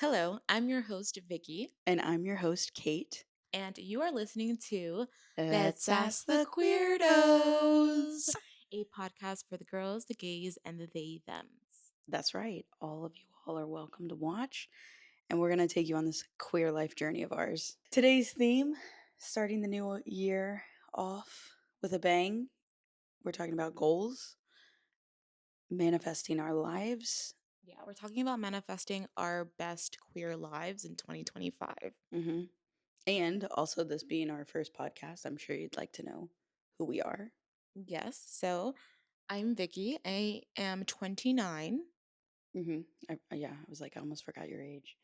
Hello, I'm your host, Vicky, And I'm your host, Kate. and you are listening to Let's Ask the Queerdos, Queerdos. a podcast for the girls, the gays, and the they thems. That's right. All of you all are welcome to watch. And we're going to take you on this queer life journey of ours. Today's theme, starting the new year off with a bang. We're talking about goals, manifesting our lives. Yeah, we're talking about manifesting our best queer lives in 2025. hmm And also, this being our first podcast, I'm sure you'd like to know who we are. Yes, so I'm Vicky. I am 29. I was like, I almost forgot your age.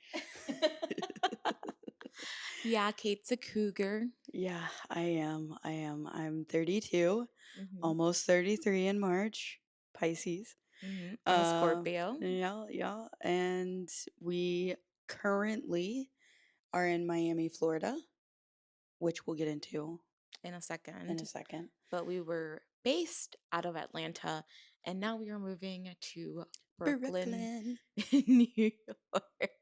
Yeah, Kate's a cougar. Yeah, I am. I'm 32, Mm-hmm. almost 33 in March, Pisces. Mm-hmm. I'm a Scorpio Yeah. And we currently are in Miami, Florida, which we'll get into in a in a second. second. But we were based out of Atlanta, and now we are moving to Brooklyn, Brooklyn. New York.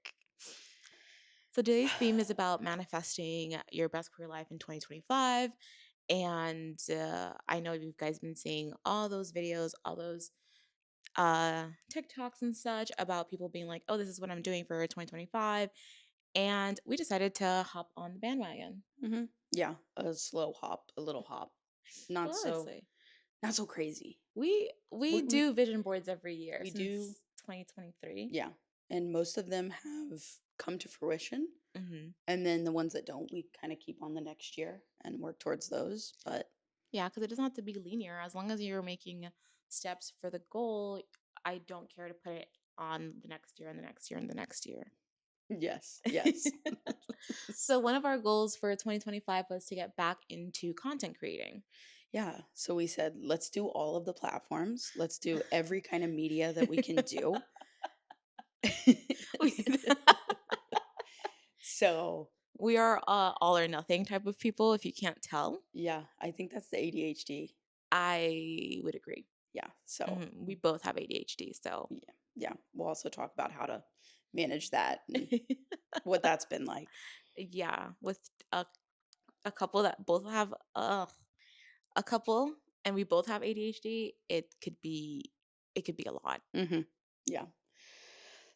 So today's theme is about manifesting your best career life in 2025. And I know you guys been seeing all those videos, all those TikToks and such about people being like, oh, this is what I'm doing for 2025. And we decided to hop on the bandwagon. Yeah, a slow hop, a little hop. Not so Honestly. not so crazy. We We we, do vision boards every year we do, since 2023. yeah. And most of them have come to fruition. Hmm. And then the ones that don't, we kind of keep on the next year and work towards those. But Yeah, because it doesn't have to be linear. As long as you're making steps for the goal, I don't care to put it on the next year and the next year and the next year. yes. So one of our goals for 2025 was to get back into content creating. Yeah. So we said, let's do all of the platforms. Let's do every kind of media that we can do. We So, we are all or nothing type of people, if you can't tell. yeah, I think that's the ADHD. I would agree. Yeah. So, We both have ADHD, so yeah. Yeah. We'll also talk about how to manage that and what that's been like. yeah, with a couple that both have a couple and we both have ADHD, it could be a lot. hmm Yeah.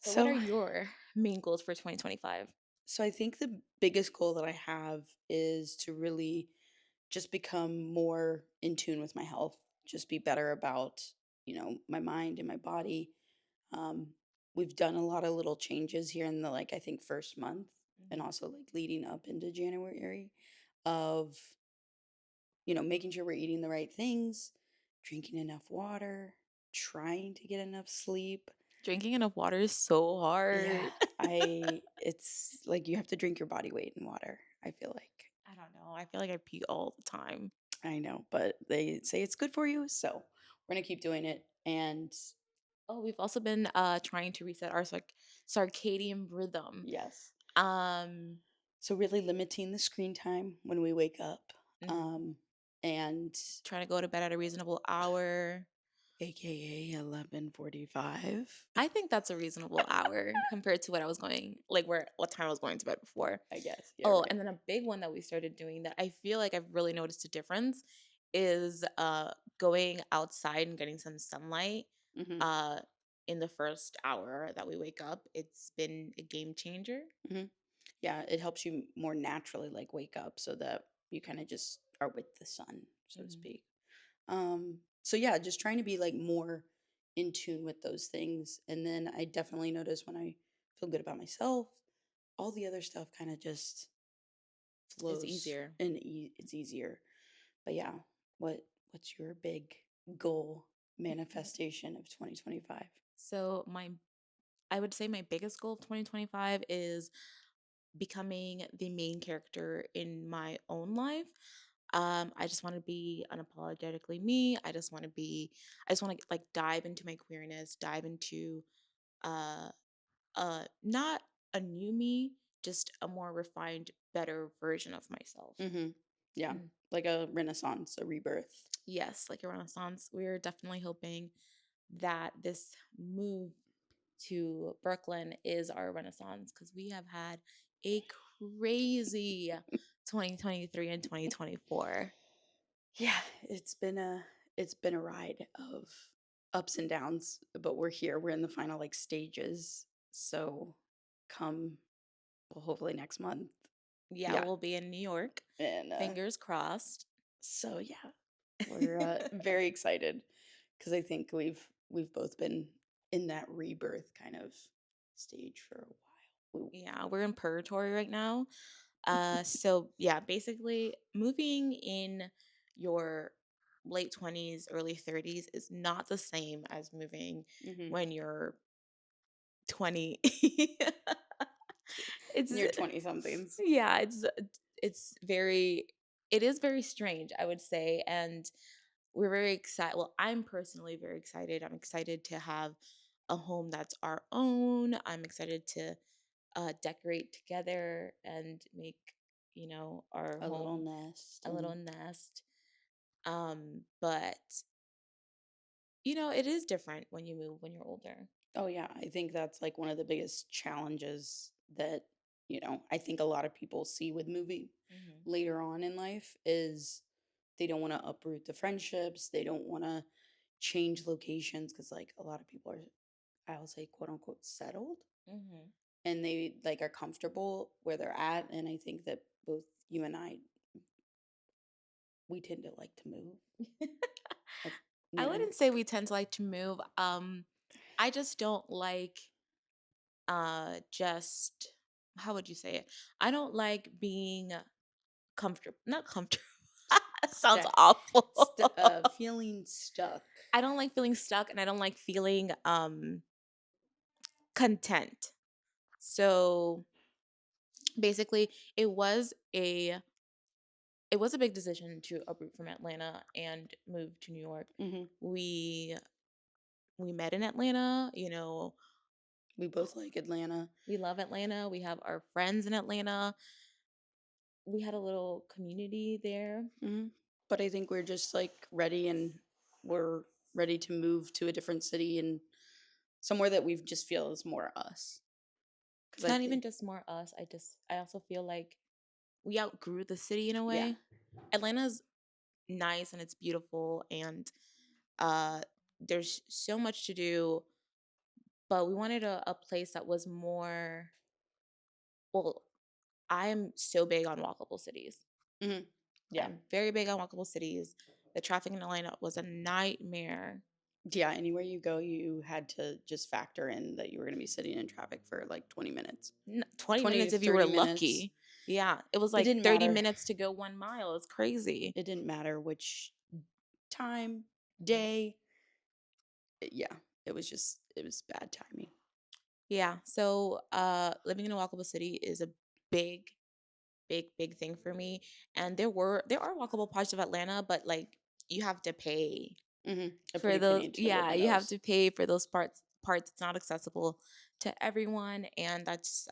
So what are So, your main goals for 2025? so I think the biggest goal that I have is to really just become more in tune with my health, just be better about, my mind and my body. Um, we've done a lot of little changes here in the I think first month and Mhm. also leading up into January of, making sure we're eating the right things, drinking enough water, trying to get enough sleep. Drinking enough water is so Yeah, hard. it's like you have to drink your body weight in water, I feel like. I don't know. I feel like I pee all the time. I know, but they say it's good for you, so we're gonna keep doing it. And Oh, we've also been trying to reset our circadian rhythm. yes, Um so really limiting the screen time when we wake up, mhm. um, and Trying to go to bed at a reasonable hour. AKA 11:45. I think that's a reasonable hour compared to what I was going like where what time I was going to bed before. I guess. Yeah, Oh, right. and then a big one that we started doing that I feel like I've really noticed a difference is going outside and getting some sunlight hmm uh in the first hour that we wake up. It's been a game changer. hmm Yeah, it helps you more naturally wake up so that you kind of just are with the sun, so to Hmm. speak. So yeah, just trying to be more in tune with those things. And then I definitely notice when I feel good about myself, all the other stuff kind of just It's flows easier. and it's easier. But yeah, what's your big goal manifestation of 2025? So I would say my biggest goal of 2025 is becoming the main character in my own life. I just want to be unapologetically me. I just want to dive into my queerness, dive into uh not a new me, just a more refined, better version of myself. hmm Yeah, Mm. like a renaissance, a rebirth. Yes, like a renaissance. We're definitely hoping that this move to Brooklyn is our Renaissance because we have had a crazy 2023 and 2024. Yeah, it's been a ride of ups and downs, but we're here. We're in the final like stages. So come well hopefully next month. Yeah, Yeah. we'll be in New York. And Fingers crossed. so yeah, we're very excited because I think we've both been in that rebirth kind of stage for a while. Yeah, we're in purgatory right now. So yeah, basically moving in your late 20s, early 30s is not the same as moving Mm-hmm. when you're 20. It's Near 20 somethings. yeah, it's very it is very strange, I would say, and we're very excited. Well, I'm personally very excited. I'm excited to have a home that's our own. I'm excited to decorate together and make, our A little home nest a little and nest. But it is different when you move when you're older. oh yeah, I think that's like one of the biggest challenges that, I think a lot of people see with moving Hmm. later on in life is they don't want to uproot the friendships, they don't want to change locations because like a lot of people are, I'll say, quote unquote, settled, Hmm. and they like are comfortable where they're at. And I think that both you and I, we tend to like to move. That's, I you know, wouldn't say we tend to like to move. I just don't like just how would you say it? I don't like being comfortable. Not comfortable. Sounds sta- awful. feeling stuck. I don't like feeling stuck and I don't like feeling content. So basically it was a big decision to uproot from Atlanta and move to New York. Hmm. We we met in Atlanta, We both like Atlanta. we love Atlanta. We have our friends in Atlanta. We had a little community there. Hmm. But I think we're just like ready, and we're ready to move to a different city and somewhere that we just feel is more us. Because It's I not even think, just more us. I also feel like we outgrew the city in a yeah. way. Atlanta's nice and it's beautiful and uh there's so much to do, but we wanted a place that was more well, I am so big on walkable cities. Hmm. Yeah. I'm very big on walkable cities. The traffic in Atlanta was a nightmare. Yeah. Anywhere you go, you had to just factor in that you were going to be sitting in traffic for like 20 minutes, 20 20 minutes to if you were 30 minutes. lucky. Yeah, it was It like didn't 30 matter. minutes to go 1 mile. It's crazy. It didn't matter which time, Mhm. day. Yeah. It was bad timing. Yeah, so living in a walkable city is a big big thing for me, and there are walkable parts of Atlanta, but like you have to pay A for pretty those. penny to live Yeah, in you have those. to pay for those parts. It's not accessible to everyone, and that's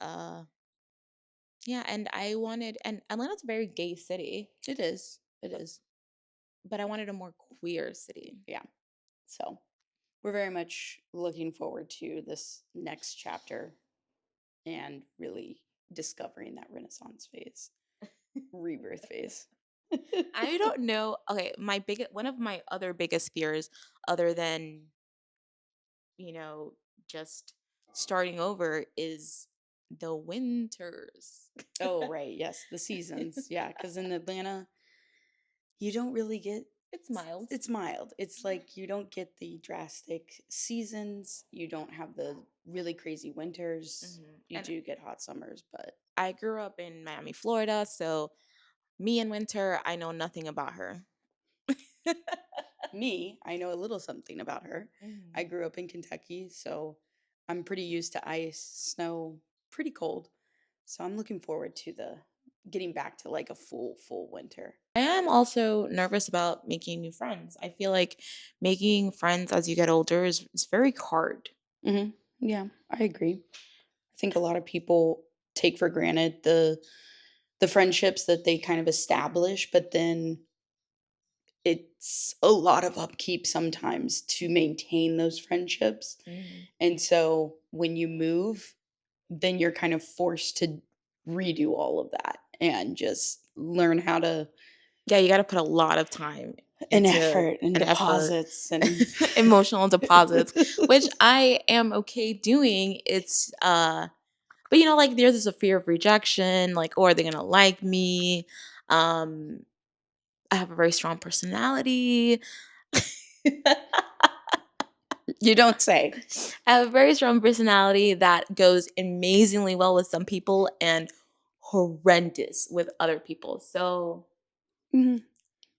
yeah, and Atlanta's a very gay city, It is. It but is. I wanted a more queer city. Yeah. So we're very much looking forward to this next chapter and really discovering that Renaissance phase, rebirth phase. I don't know. Okay, one of my other biggest fears, other than you know just starting over, is the winters. Oh, right. Yes. The seasons. Yeah. Because in Atlanta, you don't really get, It's mild. it's mild. It's like you don't get the drastic seasons. You don't have the really crazy winters. You And do get hot summers, but I grew up in Miami, Florida, so me in winter, I know nothing about her. me, I know a little something about her. I Mhm. grew up in Kentucky, so I'm pretty used to ice, snow, pretty cold. So I'm looking forward to the getting back to like a full winter. I am also nervous about making new friends. I feel like making friends as you get older is very hard. Hmm. Yeah, I agree. I think a lot of people take for granted the friendships that they kind of establish, but then it's a lot of upkeep sometimes to maintain those friendships. Mhm. And so when you move, then you're kind of forced to redo all of that and just learn how to, Yeah, you gotta put a lot of time and into effort and an effort, deposits and emotional deposits, which I am okay doing. But like there's a fear of rejection, like, or are they gonna like me? Um, I have a very strong personality. you don't say. I have a very strong personality that goes amazingly well with some people and horrendous with other people. So, Mhm.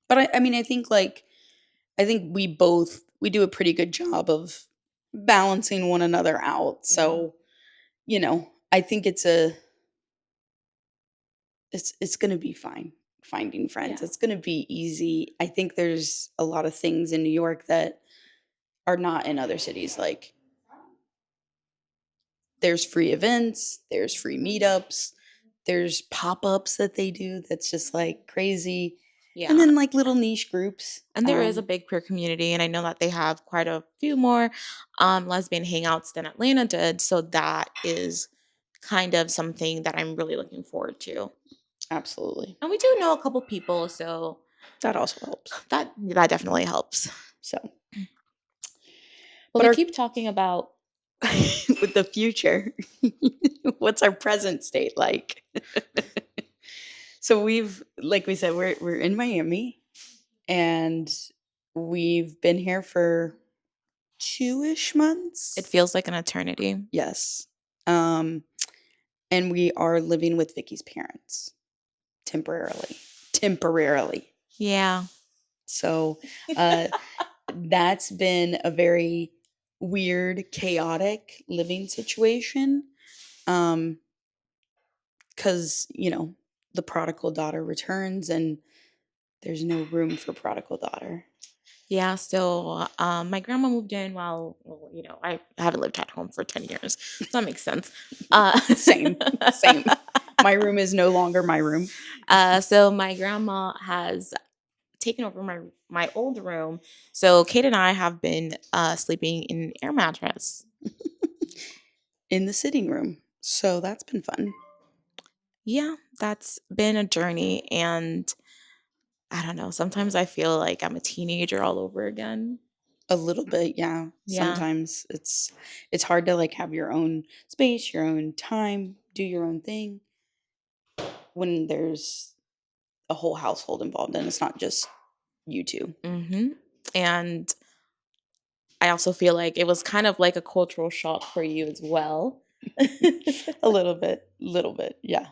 But I mean, I think we do a pretty good job of balancing one another out. mhm, So, I think it's going to be fine finding friends. yeah, It's going to be easy. I think there's a lot of things in New York that are not in other cities. Like there's free events, there's free meetups, there's pop-ups that they do that's just like crazy. And yeah. then like little niche groups. And there is a big queer community, and I know that they have quite a few more lesbian hangouts than Atlanta did. So that is kind of something that I'm really looking forward to. Absolutely. And we do know a couple people, so That also helps. that definitely helps. So, Well, but we our keep talking about with the future, what's our present state like? So like we said, we're in Miami, and we've been here for 2-ish it months. feels like an eternity. Yes. Um, and we are living with Vicky's parents temporarily. Temporarily. Yeah. So, uh, that's been a very weird, chaotic living situation. Um, because, the prodigal daughter returns and there's no room for prodigal daughter. Yeah, so my grandma moved in well, I haven't lived at home for 10 years. So that makes sense. Uh, Same, same. My room is no longer my room. so my grandma has taken over my old room. So Kate and I have been sleeping in an air mattress. In the sitting room. So that's been fun. Yeah, that's been a journey, and I don't know, sometimes I feel like I'm a teenager all over again. A little bit, yeah. Yeah. Sometimes it's hard to like have your own space, your own time, do your own thing when there's a whole household involved and it's not just you two. Mhm. And I also feel like it was kind of like a cultural shock for you as well. A little bit. Yeah.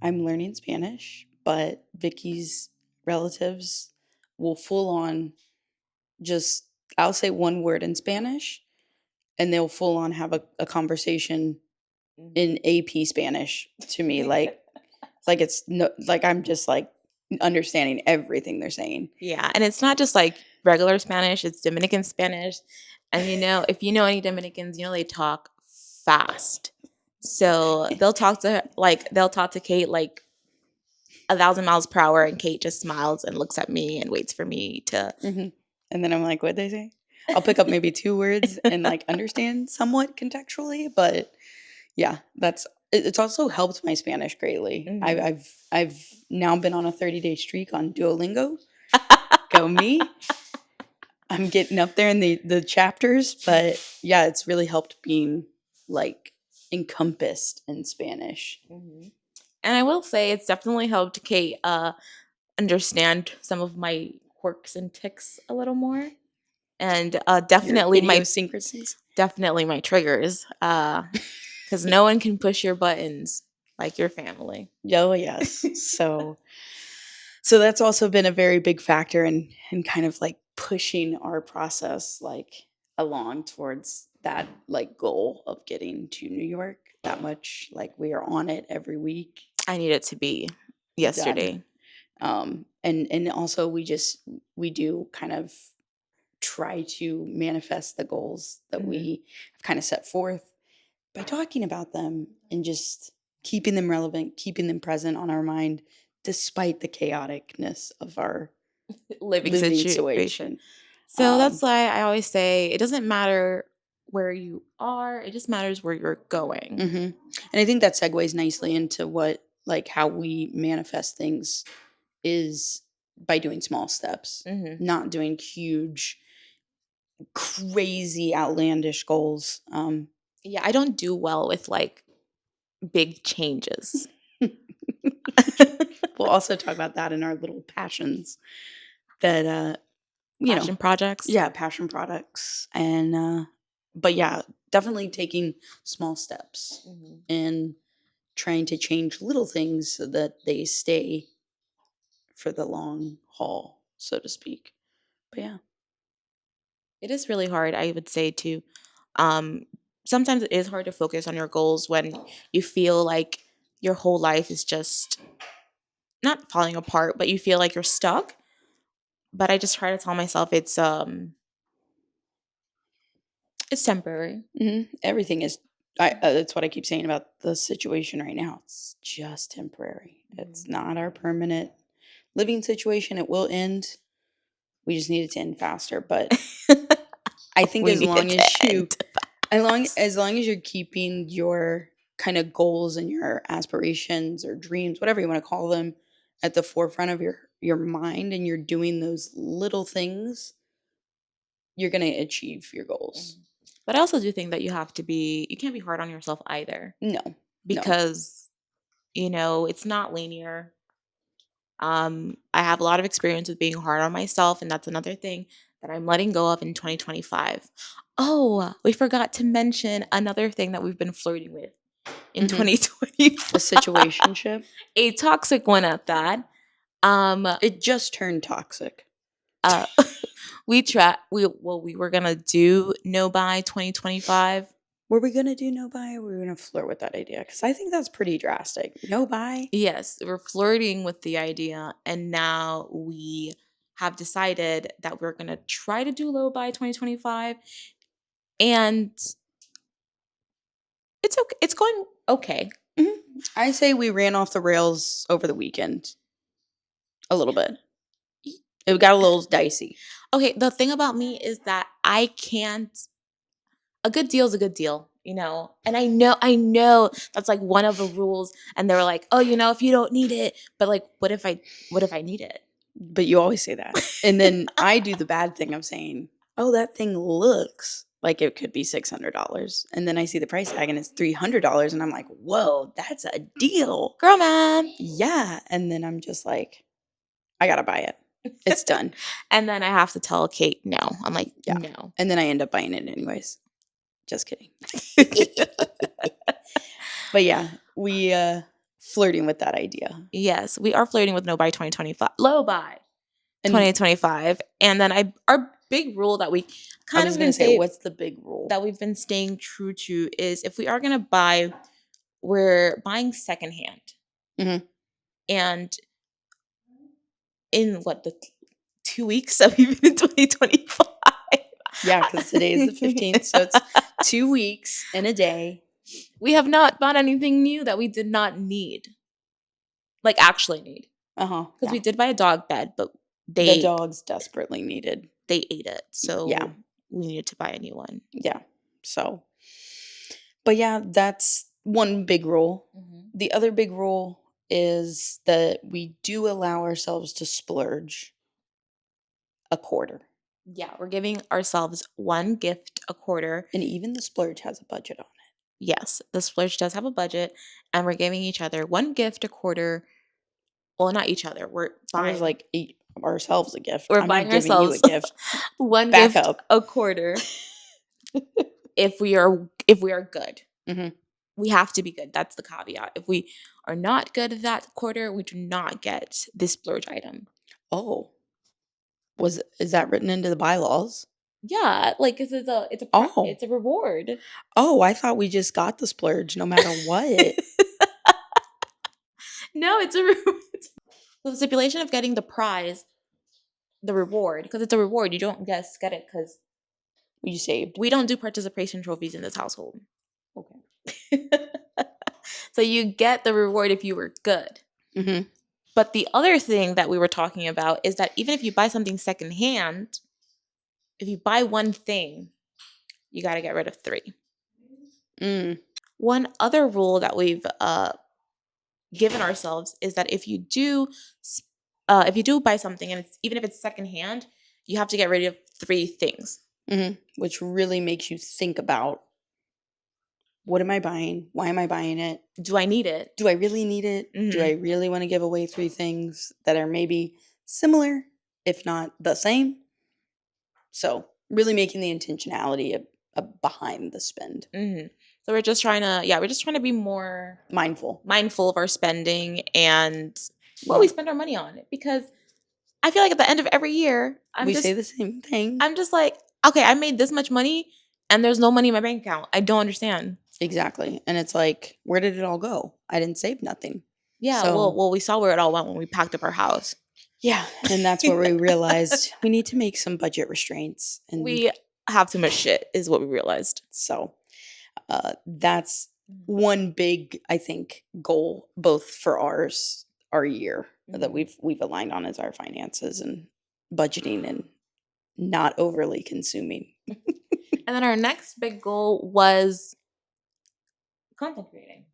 I'm learning Spanish, but Vicky's relatives will full on just I'll say one word in Spanish and they'll full on have a conversation Mhm. in AP Spanish to me like it's no like I'm just like understanding everything they're saying. Yeah, and it's not just like regular Spanish, it's Dominican Spanish. And if you know any Dominicans, they talk fast. So they'll talk to Kate like 1,000 miles per hour, and Kate just smiles and looks at me and waits for me to. Mhm. And then I'm like, "What'd they say?" I'll pick up maybe 2 words and, like, understand somewhat contextually, but yeah, it's also helped my Spanish greatly. Mhm. I've now been on a 30-day streak on Duolingo. Go me. I'm getting up there in the chapters, but yeah, it's really helped being, like, encompassed in Spanish. Mhm. And I will say it's definitely helped Kate understand some of my quirks and ticks a little more, and Your idiosyncrasies. definitely my triggers. Because no one can push your buttons like your family. Oh, yes. So that's also been a very big factor in kind of like pushing our process like along towards that like goal of getting to New York that much like we are on it every week I need it to be done. yesterday. And also we do kind of try to manifest the goals that Mhm. we have kind of set forth by talking about them and just keeping them relevant, keeping them present on our mind despite the chaoticness of our living living situation. situation. So that's why I always say it doesn't matter where you are, it just matters where you're going. And I think that segues nicely into what, like, how we manifest things is by doing small steps, Hmm. not doing huge, crazy, outlandish goals. Yeah, I don't do well with like big changes. We'll also talk about that in our little passions that, you know, Passion projects. yeah, passion products. And, but yeah, definitely taking small steps Hmm. and trying to change little things so that they stay for the long haul, so to speak. But yeah. It is really hard, I would say, to um sometimes it is hard to focus on your goals when you feel like your whole life is just not falling apart, but you feel like you're stuck. But I just try to tell myself it's temporary. Everything is. That's what I keep saying about the situation right now. It's just temporary. It's Mhm. not our permanent living situation. It will end. We just need it to end faster. But I think We as need it long as to you, end fast. as long as you're keeping your kind of goals and your aspirations or dreams, whatever you want to call them, at the forefront of your mind, and you're doing those little things, you're gonna achieve your goals. Mhm. But I also do think that you can't be hard on yourself either No, no. because, it's not linear. I have a lot of experience with being hard on myself, and that's another thing that I'm letting go of in 2025. Oh, we forgot to mention another thing that we've been flirting with in hmm A 2025. situationship. A toxic one at that. Um, It just turned toxic. uh, we were gonna do no by 2025. Were we gonna do no buy, or were we gonna flirt with that idea? Because I think that's pretty drastic. No buy. Yes, we're flirting with the idea, and now we have decided that we're gonna try to do low by 2025, and it's okay. It's going okay. hmm I say we ran off the rails over the weekend a little bit. It got a little dicey. Okay, the thing about me is that I can't. A good deal is a good deal, and I know that's like one of the rules. And they were like, oh, if you don't need it, but like, what if I need it? But you always say that. And then I do the bad thing of saying, "Oh, that thing looks like it could be $600." And then I see the price tag and it's $300 and I'm like, "Whoa, that's a deal." Girl, man. Yeah, and then I'm just like, "I got to buy it. It's done." And then I have to tell Kate no. I'm like, Yeah. no. And then I end up buying it anyways. Just kidding. But yeah, we flirting with that idea. Yes, we are flirting with no by 2025, low by And 2025. And then our big rule that we I kind was of going to been say, say what's the big rule? that we've been staying true to is if we are going to buy, we're buying secondhand. Mhm. And in what, the 2 weeks that we've been in 2025, Yeah, cuz today is the 15th, so it's 2 weeks and a day. we have not bought anything new that we did not need, like actually need. Uh-huh. Because Yeah. we did buy a dog bed, but The they dogs desperately needed. they ate it, Yeah. so we needed to buy a new one. Yeah. So, but yeah, that's one big rule. Mhm. The other big rule is that we do allow ourselves to splurge a quarter. Yeah, we're giving ourselves one gift a quarter. And even the splurge has a budget on it. Yes, the splurge does have a budget, and we're giving each other one gift a quarter. Well, not each other. We're I was buying like, eat ourselves a gift. we're I'm not buying giving you a ourselves gift. one Back gift up. a quarter if we are good. hmm We have to be good. That's the caveat. If we are not good at that quarter, we do not get this splurge item. Oh, is that written into the bylaws? Yeah, like 'cause Oh. it's a reward. Oh, I thought we just got the splurge no matter what. No, it's a reward. The stipulation of getting the prize, the reward, because it's a reward. You don't just get it because You saved. we don't do participation trophies in this household. Okay. So you get the reward if you were good. hmm But the other thing that we were talking about is that even if you buy something secondhand, if you buy one thing, you got to get rid of three. Mm. One other rule that we've given ourselves is that if you do buy something and even if it's secondhand, you have to get rid of three things. Which really makes you think about, what am I buying? Why am I buying it? Do I need it? Do I really need it? Do I really want to give away three things that are maybe similar, if not the same? So really making the intentionality behind the spend. So we're just trying to be more Mindful of our spending and what we spend our money on, because I feel like at the end of every year, we say the same thing. I'm just like, okay, I made this much money and there's no money in my bank account. I don't understand. Exactly. And it's like, where did it all go? I didn't save nothing. Yeah, So, well, we saw where it all went when we packed up our house. Yeah, and that's where we realized we need to make some budget restraints. And we have too much shit, is what we realized. So that's one big, I think, goal, both for our year that we've aligned on, is our finances and budgeting and not overly consuming. And then our next big goal was content creating.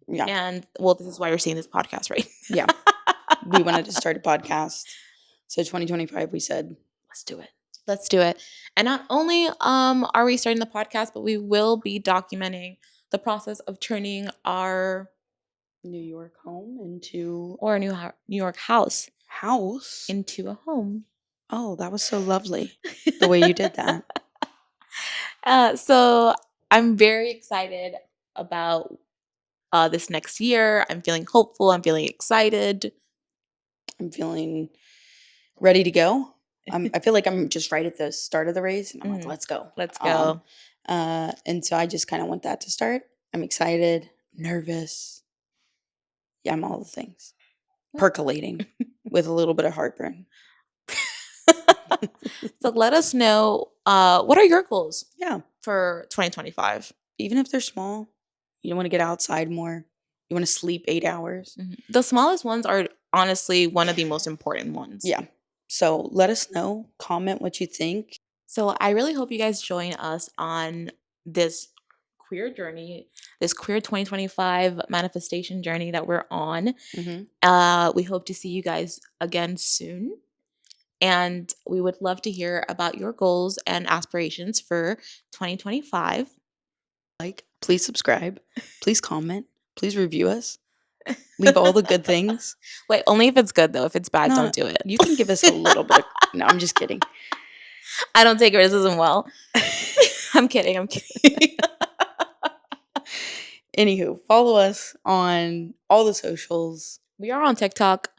Yeah. And well, this is why you're seeing this podcast, right? Yeah. We wanted to start a podcast. So 2025, we said, let's do it. Let's do it. And not only are we starting the podcast, but we will be documenting the process of turning our New York home into, or a New York house into a home. Oh, that was so lovely, the way you did that. So I'm very excited about this next year. I'm feeling hopeful. I'm feeling excited. I'm feeling ready to go. I feel like I'm just right at the start of the race, and I'm like, let's go. Let's go. And so I just kind of want that to start. I'm excited, nervous. Yeah, I'm all the things. Percolating with a little bit of heartburn. So let us know, what are your goals for 2025? Even if they're small, you want to get outside more. You want to sleep 8 hours. The smallest ones are honestly one of the most important ones. Yeah. So let us know. Comment what you think. So I really hope you guys join us on this queer journey, this queer 2025 manifestation journey that we're on. We hope to see you guys again soon. And we would love to hear about your goals and aspirations for 2025. Please subscribe. Please comment. Please review us. Leave all the good things. Wait, only if it's good, though. If it's bad, don't do it. You can give us a little bit of... No, I'm just kidding. I don't take criticism well. I'm kidding. Anywho, follow us on all the socials. We are on TikTok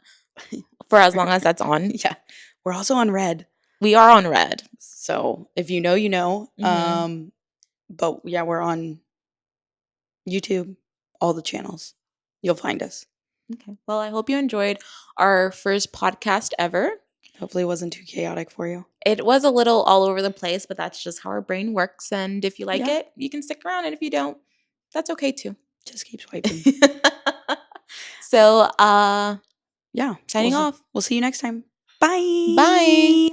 for as long as that's on. Yeah. We're also on Red. We are on Red. So if you know, you know. But yeah, we're on YouTube, all the channels. You'll find us. Okay. Well, I hope you enjoyed our first podcast ever. Hopefully it wasn't too chaotic for you. It was a little all over the place, but that's just how our brain works. And if you like it, you can stick around. And if you don't, that's okay too. Just keep swiping. So, yeah. Signing off. We'll see you next time. Bye. Bye.